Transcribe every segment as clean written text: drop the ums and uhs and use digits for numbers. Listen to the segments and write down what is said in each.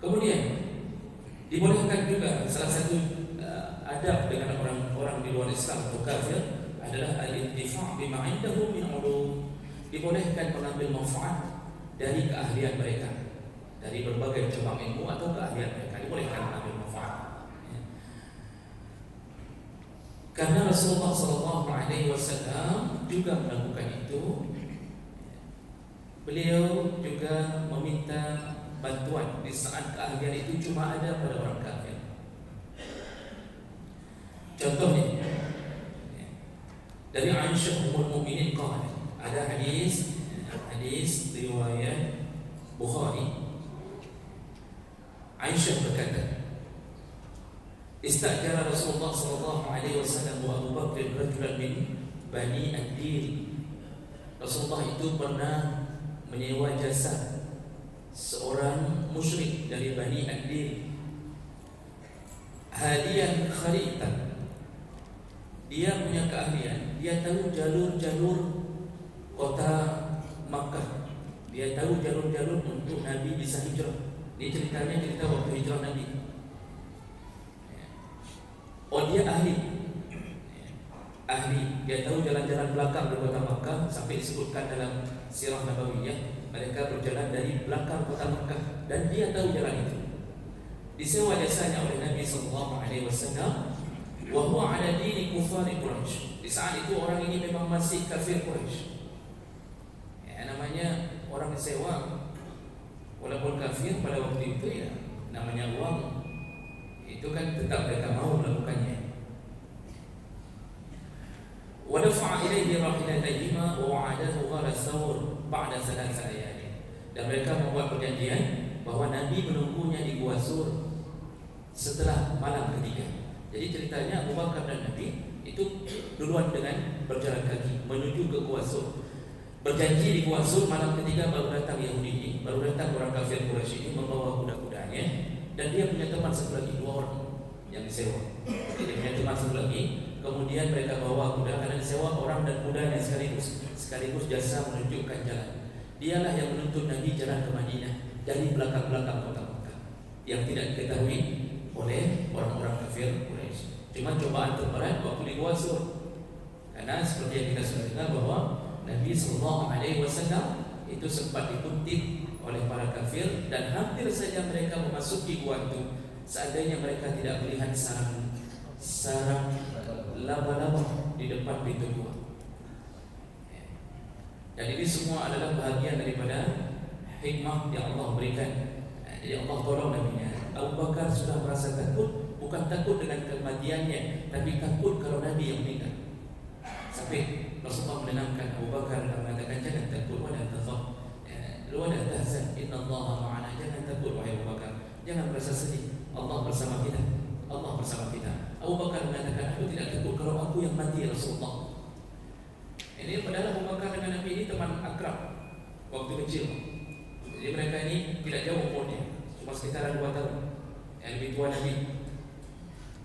Kemudian dibolehkan juga salah satu adab dengan orang-orang di luar Islam atau kafir adalah al-intifa' bima 'indahum min 'ulum. Dibolehkan mengambil manfaat dari keahlian mereka, dari berbagai cabang ilmu atau keahlian mereka, dibolehkan mengambil manfaat. Karena Rasulullah SAW juga melakukan itu. Beliau juga meminta bantuan di saat keahlian itu cuma ada pada orang kafir. Contohnya dari Aisyah Ummul Mukminin qala, ada hadis riwayat Bukhari. Aisyah berkata, istajara Rasulullah SAW wa Abu Bakr rajulan min Bani Ad-Dir. Rasulullah itu pernah menyewa jasa seorang musyrik dari Bani Ad-Dir, hadian kharitan. Dia punya keahlian, dia tahu jalur-jalur kota Makkah, dia tahu jalur-jalur untuk Nabi bisa hijrah. Ini ceritanya cerita waktu hijrah Nabi. Oh, dia ahli, dia tahu jalan-jalan belakang di kota Makkah. Sampai disebutkan dalam Sirah Nabawiyah, mereka berjalan dari belakang kota Makkah dan dia tahu jalan itu. Disewa jasanya oleh Nabi SAW. Wa huwa ala dini kufari Quraisy. Di saat itu orang ini memang masih kafir Quraisy. Namanya orang disewa walaupun kafir pada waktu itu, ya namanya uang, itu kan tetap mereka mau melakukannya. Wa dafa'a ilayhi rahilatayhima wa wa'adahu ghara thawr ba'da thalath layali. Dan mereka membuat perjanjian bahwa Nabi menunggunya di Gua Sur setelah malam ketiga. Jadi ceritanya Abu Bakar dan Nabi itu duluan dengan berjalan kaki menuju ke Gua Sur. Berjanji di Gua Sur malam ketiga baru datang Yahudi ini, baru datang orang kafir Quraisy ini membawa kuda-kudanya, dan dia punya teman satu lagi, 2 orang yang disewa. Jadi dia punya teman satu lagi, kemudian mereka bawa kuda karena disewa orang dan kudanya sekaligus jasa menunjukkan jalan. Dialah yang menuntut Nabi jalan ke Madinah dari belakang-belakang kota Makkah yang tidak diketahui oleh orang-orang kafir Quraisy. Cuma cobaan terberat waktu di Gua Sur. Karena seperti yang kita sudah dengar bahwa Nabi SAW itu sempat dikuntit oleh para kafir dan hampir saja mereka memasuki gua itu seandainya mereka tidak melihat sarang laba-laba di depan pintu gua. Dan ini semua adalah bahagian daripada hikmah yang Allah berikan. Jadi Allah tolong Nabi-Nya. Abu Bakar sudah merasa takut, bukan takut dengan kematiannya, tapi takut kalau Nabi yang meninggal. Sampai Rasulullah menenangkan Abu Bakar dan mengatakan, jangan takut, wala takhaf, wala tahzan, innallaha ma'ana. Jangan takut wahai Abu Bakar, jangan merasa sedih, Allah bersama kita, Allah bersama kita. Abu Bakar mengatakan, aku tidak takut kalau aku yang mati, Rasulullah. Ini padahal Abu Bakar dengan Nabi ini teman akrab waktu kecil. Jadi mereka ini tidak jauh umurnya, cuma sekitaran 2 tahun. Yang lebih tua Nabi,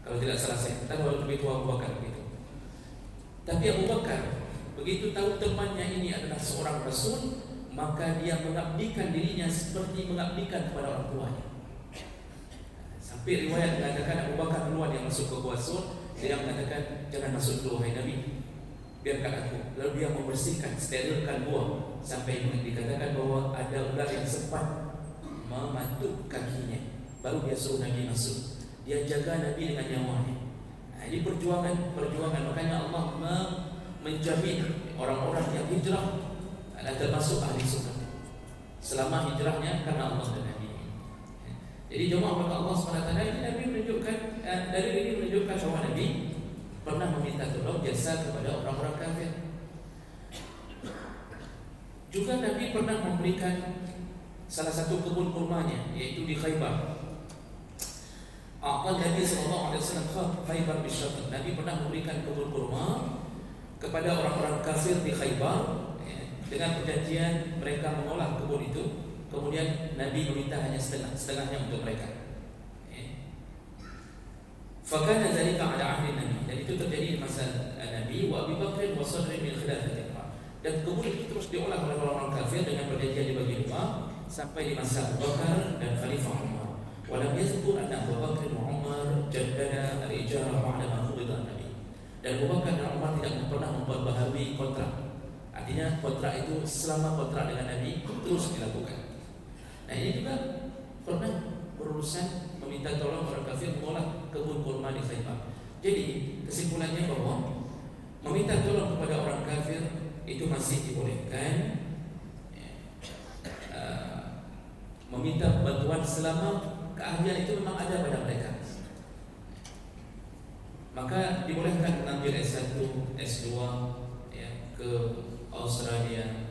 kalau tidak salah saya, kalau lebih tua Abu Bakar begitu. Tapi Abu Bakar begitu tahu temannya ini adalah seorang Rasul, maka dia mengabdikan dirinya seperti mengabdikan kepada orang tuanya. Sampai riwayat mengatakan Abu Bakar duluan yang masuk ke Gua Sur. Dia mengatakan, jangan masuk dulu wahai Nabi, biarkan aku. Lalu dia membersihkan, sterilkan gua, sampai dikatakan bahwa ada ular yang sempat mematuk kakinya. Baru dia suruh Nabi masuk. Dia jaga Nabi dengan nyawanya. Ini perjuangan. Makanya Allah menjamin orang-orang yang hijrah adalah termasuk ahli sunnah selama hijrahnya karena Allah dan Nabi. Jadi jemaah maka Allah SWT ini Nabi menunjukkan, dari ini menunjukkan bahwa Nabi pernah meminta tolong jasa kepada orang-orang kafir. Juga Nabi pernah memberikan salah satu kebun kurmanya, yaitu di Khaybar. Nabi SAW Khaybar bisyatun. Nabi pernah memberikan kebun kurma kepada orang-orang kafir di Khaybar, dengan perjanjian mereka mengolah kebun itu. Kemudian Nabi meminta hanya setengahnya untuk mereka. Fakana dzalika ala ahli Nabi. Dan itu terjadi di masa Nabi wa Abu Bakar wa sadri min khilafatil. Dan kebun itu terus diolah oleh orang-orang kafir dengan perjanjian dibagi 2 sampai di masa Abu Bakar dan Khalifah Umar. Dan Abu Bakar dan Umar tidak pernah memperbaharui kontrak. Artinya kontrak itu selama kontrak dengan Nabi terus dilakukan. Nah ini juga pernah berurusan meminta tolong orang kafir mengolah kebun kurma di Khaybar. Jadi kesimpulannya bahwa meminta tolong kepada orang kafir itu masih dibolehkan. Meminta bantuan selama keahlian itu memang ada pada mereka, maka dibolehkan mengambil S1, S2 ya, ke Australia,